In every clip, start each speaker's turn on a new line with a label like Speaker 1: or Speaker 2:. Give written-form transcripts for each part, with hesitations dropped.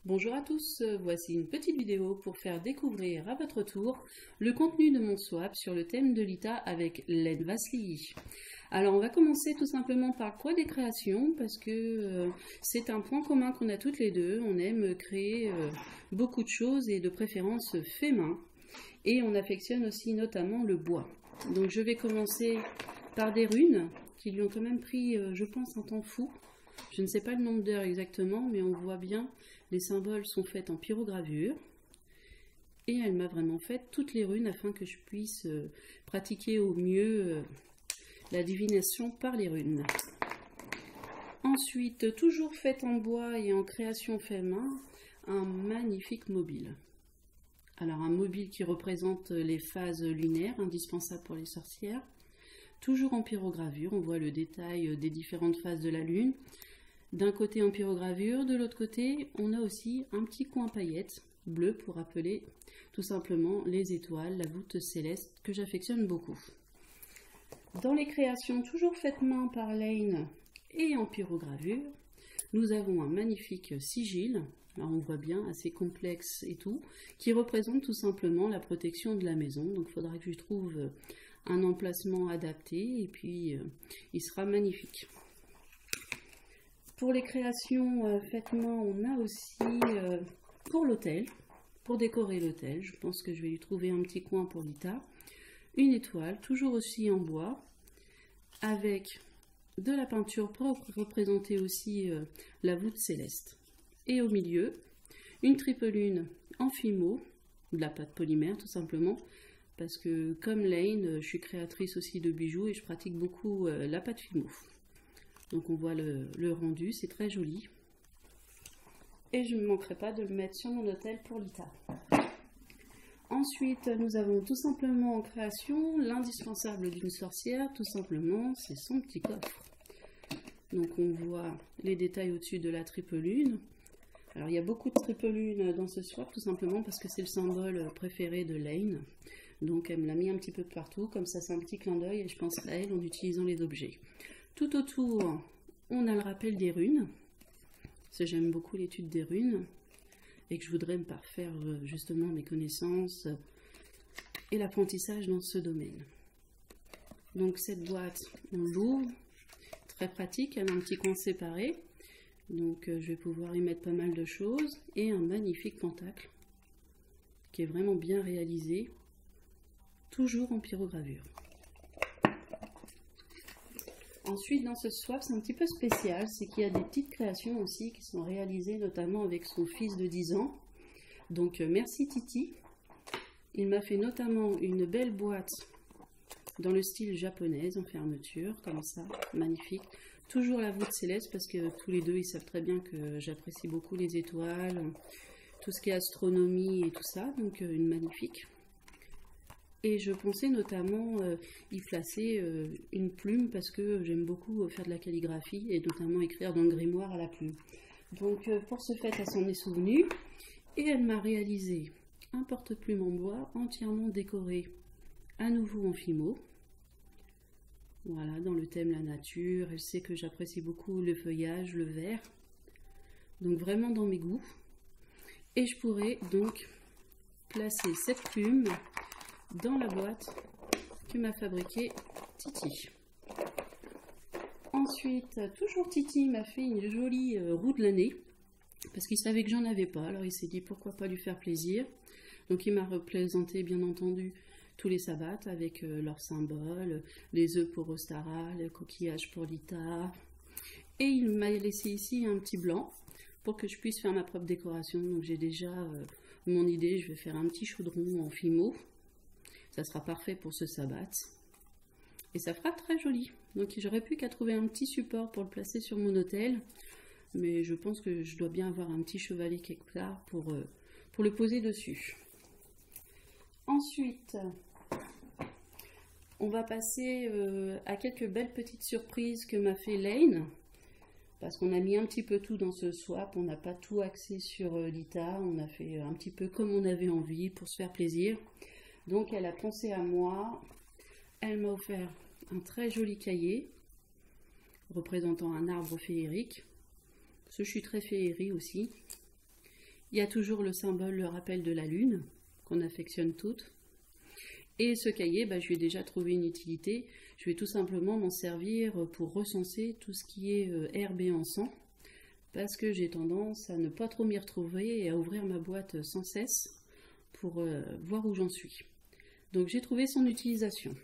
Speaker 1: Bonjour à tous, voici une petite vidéo pour faire découvrir à votre tour le contenu de mon swap sur le thème de Lita avec Len Vasily. Alors on va commencer tout simplement par quoi des créations parce que c'est un point commun qu'on a toutes les deux, on aime créer beaucoup de choses et de préférence fait main et on affectionne aussi notamment le bois. Donc je vais commencer par des runes qui lui ont quand même pris je pense un temps fou. Je ne sais pas le nombre d'heures exactement, mais on voit bien, les symboles sont faits en pyrogravure. Et elle m'a vraiment fait toutes les runes afin que je puisse pratiquer au mieux la divination par les runes. Ensuite, toujours faite en bois et en création fait main, un magnifique mobile. Alors un mobile qui représente les phases lunaires indispensables pour les sorcières. Toujours en pyrogravure, on voit le détail des différentes phases de la lune. D'un côté en pyrogravure, de l'autre côté, on a aussi un petit coin paillettes bleu pour rappeler tout simplement les étoiles, la voûte céleste que j'affectionne beaucoup. Dans les créations toujours faites main par Lane et en pyrogravure, nous avons un magnifique sigil, alors on voit bien assez complexe et tout, qui représente tout simplement la protection de la maison. Donc il faudra que je trouve un emplacement adapté et puis il sera magnifique. Pour les créations faites main, on a aussi pour l'hôtel, pour décorer l'hôtel, je pense que je vais lui trouver un petit coin pour Lita, une étoile, toujours aussi en bois, avec de la peinture pour représenter aussi la voûte céleste. Et au milieu, une triple lune en fimo, de la pâte polymère tout simplement, parce que comme Lane, je suis créatrice aussi de bijoux et je pratique beaucoup la pâte fimo. Donc on voit le rendu, c'est très joli. Et je ne manquerai pas de le mettre sur mon hôtel pour Lita. Ensuite, nous avons tout simplement en création l'indispensable d'une sorcière, tout simplement, c'est son petit coffre. Donc on voit les détails au-dessus de la triple lune. Alors il y a beaucoup de triple lune dans ce swap, tout simplement parce que c'est le symbole préféré de Lane. Donc elle me l'a mis un petit peu partout, comme ça c'est un petit clin d'œil et je pense à elle en utilisant les objets. Tout autour, on a le rappel des runes, parce que j'aime beaucoup l'étude des runes, et que je voudrais me parfaire justement mes connaissances et l'apprentissage dans ce domaine. Donc cette boîte, on l'ouvre, très pratique, elle a un petit coin séparé, donc je vais pouvoir y mettre pas mal de choses, et un magnifique pentacle, qui est vraiment bien réalisé, toujours en pyrogravure. Ensuite, dans ce swap, c'est un petit peu spécial, c'est qu'il y a des petites créations aussi qui sont réalisées, notamment avec son fils de 10 ans. Donc, merci Titi. Il m'a fait notamment une belle boîte dans le style japonaise, en fermeture, comme ça, magnifique. Toujours la voûte céleste, parce que tous les deux, ils savent très bien que j'apprécie beaucoup les étoiles, tout ce qui est astronomie et tout ça, donc une magnifique. Et je pensais notamment y placer une plume parce que j'aime beaucoup faire de la calligraphie et notamment écrire dans le grimoire à la plume. Donc pour ce fait, elle s'en est souvenue et elle m'a réalisé un porte-plume en bois entièrement décoré à nouveau en fimo. Voilà, dans le thème la nature. Elle sait que j'apprécie beaucoup le feuillage, le vert. Donc vraiment dans mes goûts. Et je pourrais donc placer cette plume dans la boîte que m'a fabriquée Titi. Ensuite, toujours Titi m'a fait une jolie roue de l'année, parce qu'il savait que j'en avais pas, alors il s'est dit pourquoi pas lui faire plaisir. Donc il m'a représenté bien entendu tous les sabbats avec leurs symboles, les œufs pour Ostara, le coquillage pour Lita, et il m'a laissé ici un petit blanc pour que je puisse faire ma propre décoration. Donc j'ai déjà mon idée, je vais faire un petit chaudron en fimo. Ça sera parfait pour ce sabbat. Et ça fera très joli. Donc j'aurais pu qu'à trouver un petit support pour le placer sur mon hôtel. Mais je pense que je dois bien avoir un petit chevalet quelque part pour le poser dessus. Ensuite, on va passer à quelques belles petites surprises que m'a fait Lane. Parce qu'on a mis un petit peu tout dans ce swap. On n'a pas tout axé sur Lita. On a fait un petit peu comme on avait envie pour se faire plaisir. Donc elle a pensé à moi, elle m'a offert un très joli cahier représentant un arbre féerique, parce que je suis très féerie aussi, Il y a toujours le symbole, le rappel de la lune, qu'on affectionne toutes. Et ce cahier, je lui ai déjà trouvé une utilité. Je vais tout simplement m'en servir pour recenser tout ce qui est herbe et encens, parce que j'ai tendance à ne pas trop m'y retrouver et à ouvrir ma boîte sans cesse pour voir où j'en suis. Donc j'ai trouvé son utilisation.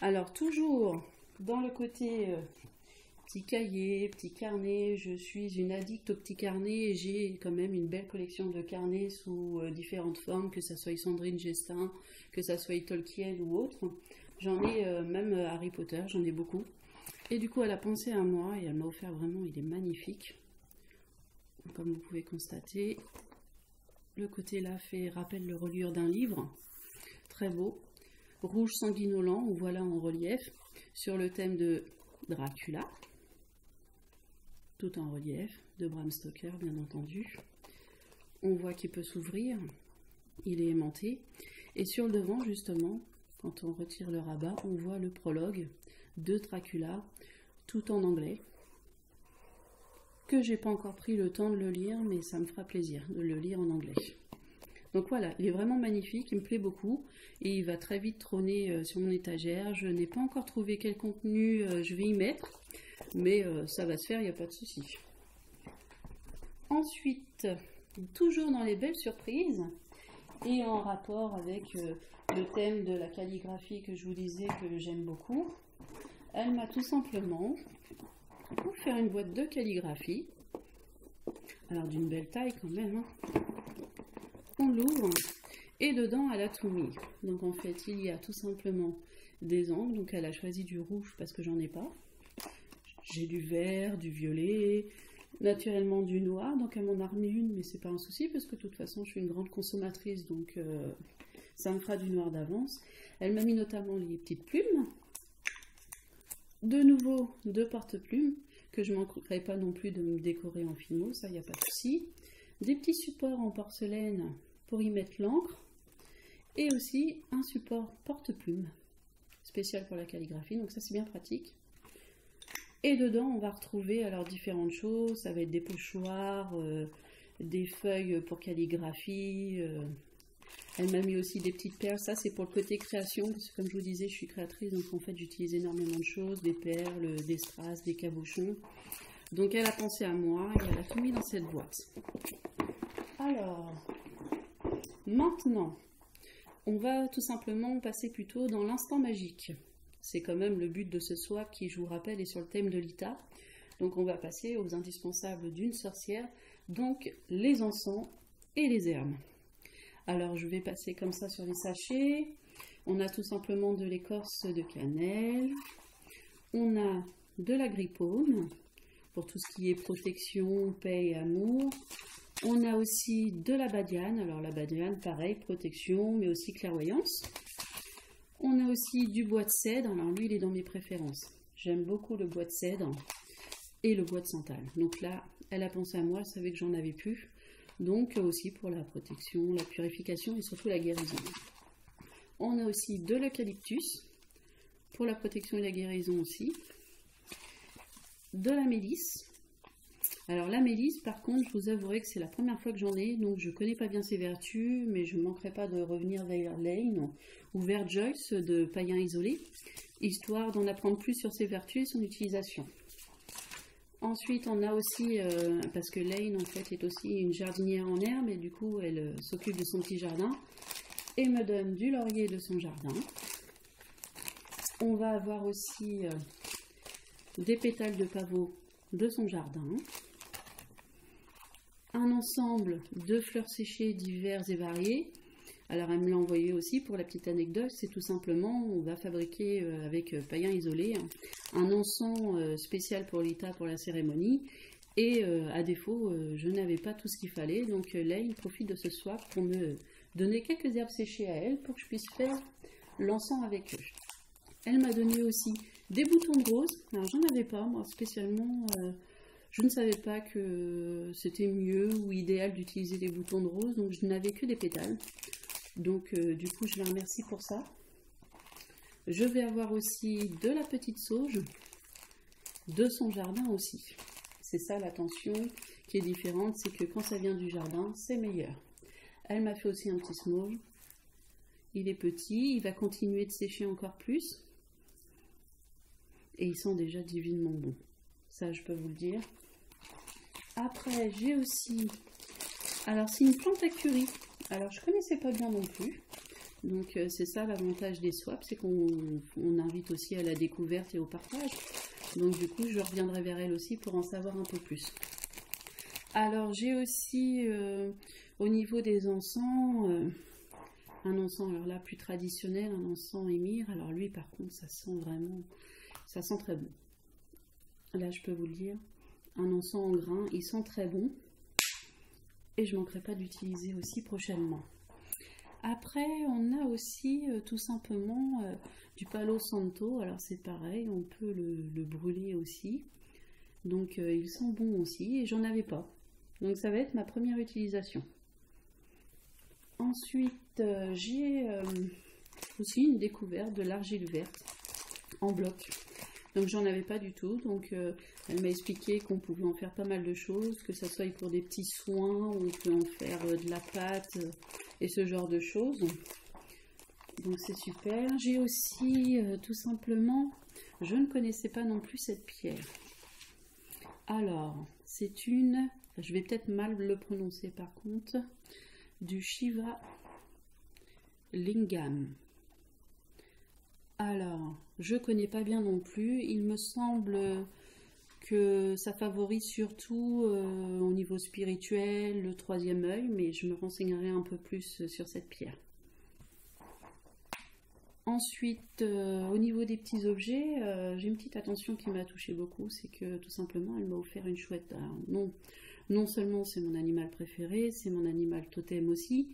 Speaker 1: Alors toujours dans le côté petit cahier, petit carnet, je suis une addict aux petits carnets et j'ai quand même une belle collection de carnets sous différentes formes, que ça soit Sandrine Gestin, que ça soit Tolkien ou autre. J'en ai même Harry Potter, j'en ai beaucoup. Et du coup elle a pensé à moi et elle m'a offert vraiment, il est magnifique. Comme vous pouvez constater, le côté là rappelle le reliure d'un livre, très beau. Rouge sanguinolent, on voit là en relief, sur le thème de Dracula, tout en relief, de Bram Stoker bien entendu. On voit qu'il peut s'ouvrir, il est aimanté, et sur le devant justement, quand on retire le rabat, on voit le prologue de Dracula, tout en anglais, que j'ai pas encore pris le temps de le lire, mais ça me fera plaisir de le lire en anglais. Donc voilà, il est vraiment magnifique, il me plaît beaucoup et il va très vite trôner sur mon étagère. Je n'ai pas encore trouvé quel contenu je vais y mettre, mais ça va se faire, il n'y a pas de souci. Ensuite, toujours dans les belles surprises et en rapport avec le thème de la calligraphie que je vous disais que j'aime beaucoup, elle m'a tout simplement offert une boîte de calligraphie, alors d'une belle taille quand même, hein. On l'ouvre et dedans elle a tout mis. Donc en fait il y a tout simplement des encres, donc elle a choisi du rouge parce que j'en ai pas. J'ai du vert, du violet, naturellement du noir, donc elle m'en a remis une, mais c'est pas un souci parce que de toute façon je suis une grande consommatrice, donc ça me fera du noir d'avance. Elle m'a mis notamment les petites plumes, de nouveau deux porte-plumes, que je ne manquerai pas non plus de me décorer en filmo, ça il n'y a pas de souci. Des petits supports en porcelaine pour y mettre l'encre et aussi un support porte-plume spécial pour la calligraphie, donc ça c'est bien pratique. Et dedans on va retrouver alors différentes choses, ça va être des pochoirs, des feuilles pour calligraphie, elle m'a mis aussi des petites perles, ça c'est pour le côté création, parce que comme je vous disais je suis créatrice, donc en fait j'utilise énormément de choses, des perles, des strass, des cabochons. Donc elle a pensé à moi et elle a tout mis dans cette boîte. Alors, maintenant, on va tout simplement passer plutôt dans l'instant magique. C'est quand même le but de ce swap qui, je vous rappelle, est sur le thème de Lita. Donc on va passer aux indispensables d'une sorcière, donc les encens et les herbes. Alors je vais passer comme ça sur les sachets. On a tout simplement de l'écorce de cannelle. On a de la gripaume, pour tout ce qui est protection, paix et amour. On a aussi de la badiane, alors la badiane pareil, protection mais aussi clairvoyance. On a aussi du bois de cèdre, alors lui il est dans mes préférences. J'aime beaucoup le bois de cèdre et le bois de santal. Donc là, elle a pensé à moi, elle savait que j'en avais plus. Donc aussi pour la protection, la purification et surtout la guérison. On a aussi de l'eucalyptus, pour la protection et la guérison aussi. De la mélisse. Alors la mélisse par contre je vous avouerai que c'est la première fois que j'en ai, donc je connais pas bien ses vertus, mais je ne manquerai pas de revenir vers Lane ou vers Joyce de Païens Isolés, histoire d'en apprendre plus sur ses vertus et son utilisation. Ensuite on a aussi, parce que Lane en fait est aussi une jardinière en herbe et du coup elle s'occupe de son petit jardin et me donne du laurier de son jardin. On va avoir aussi des pétales de pavot de son jardin, un ensemble de fleurs séchées diverses et variées. Alors elle me l'a envoyé aussi pour la petite anecdote, c'est tout simplement, on va fabriquer avec Païens Isolés un encens spécial pour Lita pour la cérémonie, et à défaut je n'avais pas tout ce qu'il fallait, donc là il profite de ce swap pour me donner quelques herbes séchées à elle pour que je puisse faire l'encens avec eux. Elle m'a donné aussi des boutons de rose, alors j'en avais pas moi spécialement, je ne savais pas que c'était mieux ou idéal d'utiliser des boutons de rose, donc je n'avais que des pétales. Donc du coup je la remercie pour ça. Je vais avoir aussi de la petite sauge de son jardin aussi. C'est ça l'attention qui est différente, c'est que quand ça vient du jardin, c'est meilleur. Elle m'a fait aussi un petit small. Il est petit, il va continuer de sécher encore plus. Et il sent déjà divinement bon. Ça, je peux vous le dire. Après, j'ai aussi... Alors, c'est une plante à curry. Alors, je ne connaissais pas bien non plus. Donc, c'est ça l'avantage des swaps, c'est qu'on invite aussi à la découverte et au partage. Donc, du coup, je reviendrai vers elle aussi pour en savoir un peu plus. Alors, j'ai aussi, au niveau des encens, un encens, alors là, plus traditionnel, un encens émir. Alors, lui, par contre, ça sent vraiment... Ça sent très bon. Là, je peux vous le dire. Un encens en grain, il sent très bon. Et je ne manquerai pas d'utiliser aussi prochainement. Après, on a aussi tout simplement du Palo Santo. Alors, c'est pareil, on peut le brûler aussi. Donc, il sent bon aussi. Et j'en avais pas. Donc, ça va être ma première utilisation. Ensuite, j'ai aussi une découverte de l'argile verte en bloc. Donc j'en avais pas du tout, donc elle m'a expliqué qu'on pouvait en faire pas mal de choses, que ça soit pour des petits soins, on peut en faire de la pâte et ce genre de choses. Donc c'est super. J'ai aussi tout simplement, je ne connaissais pas non plus cette pierre. Alors, c'est une, je vais peut-être mal le prononcer par contre, du Shiva Lingam. Alors, je connais pas bien non plus. Il me semble que ça favorise surtout au niveau spirituel, le troisième œil, mais je me renseignerai un peu plus sur cette pierre. Ensuite, au niveau des petits objets, j'ai une petite attention qui m'a touché beaucoup, c'est que tout simplement, elle m'a offert une chouette. Alors, non seulement c'est mon animal préféré, c'est mon animal totem aussi,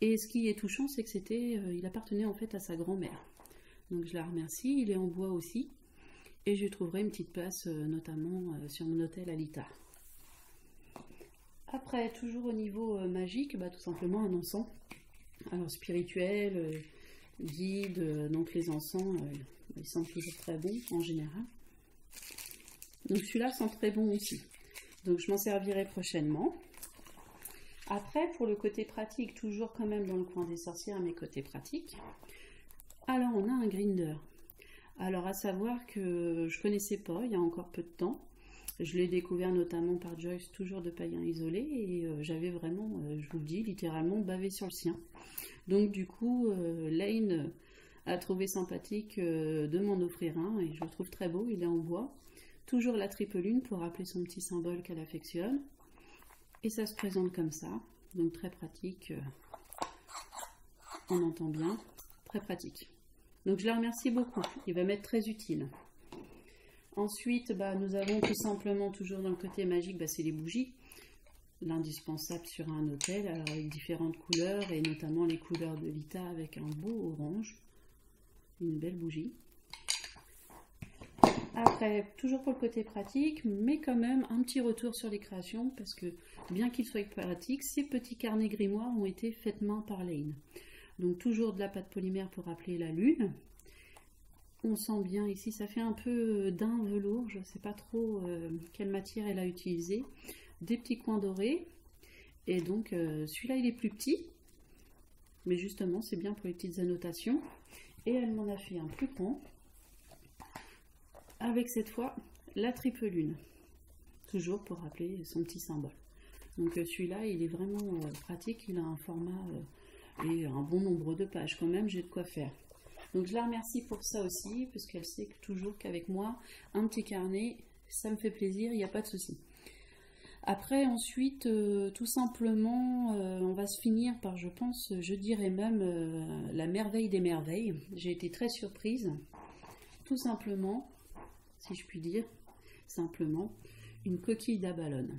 Speaker 1: et ce qui est touchant, c'est que il appartenait en fait à sa grand-mère. Donc je la remercie, il est en bois aussi. Et je trouverai une petite place notamment sur mon hôtel à Lita. Après, toujours au niveau magique, tout simplement un encens. Alors spirituel, guide, donc les encens, ils sentent toujours très bon en général. Donc celui-là sent très bon aussi. Donc je m'en servirai prochainement. Après, pour le côté pratique, toujours quand même dans le coin des sorcières, mais côté pratique. Alors, on a un grinder. Alors, à savoir que je ne connaissais pas il y a encore peu de temps. Je l'ai découvert notamment par Joyce, toujours de païens isolés. Et j'avais vraiment, je vous le dis, littéralement bavé sur le sien. Donc, du coup, Lane a trouvé sympathique de m'en offrir un. Et je le trouve très beau, il est en bois. Toujours la triple lune pour rappeler son petit symbole qu'elle affectionne. Et ça se présente comme ça. Donc, très pratique. On entend bien. Très pratique. Donc je la remercie beaucoup, il va m'être très utile. Ensuite, nous avons tout simplement, toujours dans le côté magique, c'est les bougies. L'indispensable sur un hôtel, alors avec différentes couleurs, et notamment les couleurs de Lita avec un beau orange. Une belle bougie. Après, toujours pour le côté pratique, mais quand même un petit retour sur les créations, parce que bien qu'ils soient pratiques, ces petits carnets grimoires ont été faits main par Lane. Donc toujours de la pâte polymère pour rappeler la lune. On sent bien ici, ça fait un peu d'un velours, je ne sais pas trop quelle matière elle a utilisé. Des petits coins dorés. Et donc celui-là il est plus petit. Mais justement c'est bien pour les petites annotations. Et elle m'en a fait un plus grand. Avec cette fois la triple lune. Toujours pour rappeler son petit symbole. Donc celui-là il est vraiment pratique, il a un format... et un bon nombre de pages quand même, j'ai de quoi faire. Donc je la remercie pour ça aussi, parce qu'elle sait que toujours qu'avec moi, un petit carnet, ça me fait plaisir, il n'y a pas de souci. Après, ensuite, tout simplement, on va se finir par, je pense, je dirais même, la merveille des merveilles. J'ai été très surprise, tout simplement, si je puis dire, simplement, une coquille d'abalone.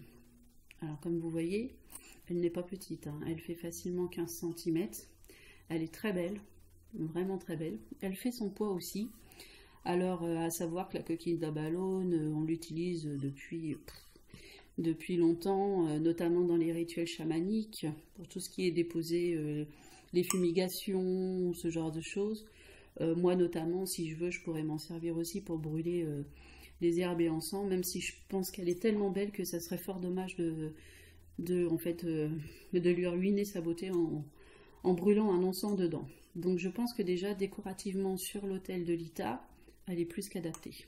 Speaker 1: Alors comme vous voyez, elle n'est pas petite, hein. Elle fait facilement 15 cm. Elle est très belle, vraiment très belle. Elle fait son poids aussi. Alors, à savoir que la coquille d'abalone, on l'utilise depuis longtemps, notamment dans les rituels chamaniques, pour tout ce qui est déposé, les fumigations, ce genre de choses. Moi, notamment, si je veux, je pourrais m'en servir aussi pour brûler désherber ensemble, même si je pense qu'elle est tellement belle que ça serait fort dommage en fait, de lui ruiner sa beauté en brûlant un encens dedans. Donc je pense que déjà décorativement sur l'autel de Lita, elle est plus qu'adaptée.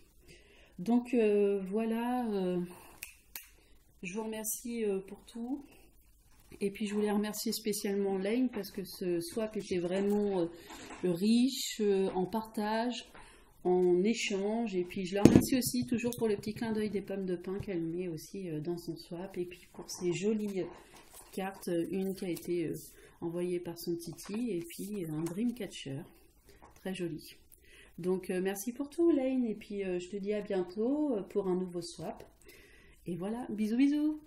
Speaker 1: Donc voilà, je vous remercie pour tout. Et puis je voulais remercier spécialement Lane parce que ce swap était vraiment riche en partage, en échange. Et puis je la remercie aussi toujours pour le petit clin d'œil des pommes de pin qu'elle met aussi dans son swap. Et puis pour ces jolies cartes, une qui a été envoyée par son Titi et puis un Dreamcatcher, très joli. Donc merci pour tout Lane et puis je te dis à bientôt pour un nouveau swap. Et voilà, bisous bisous.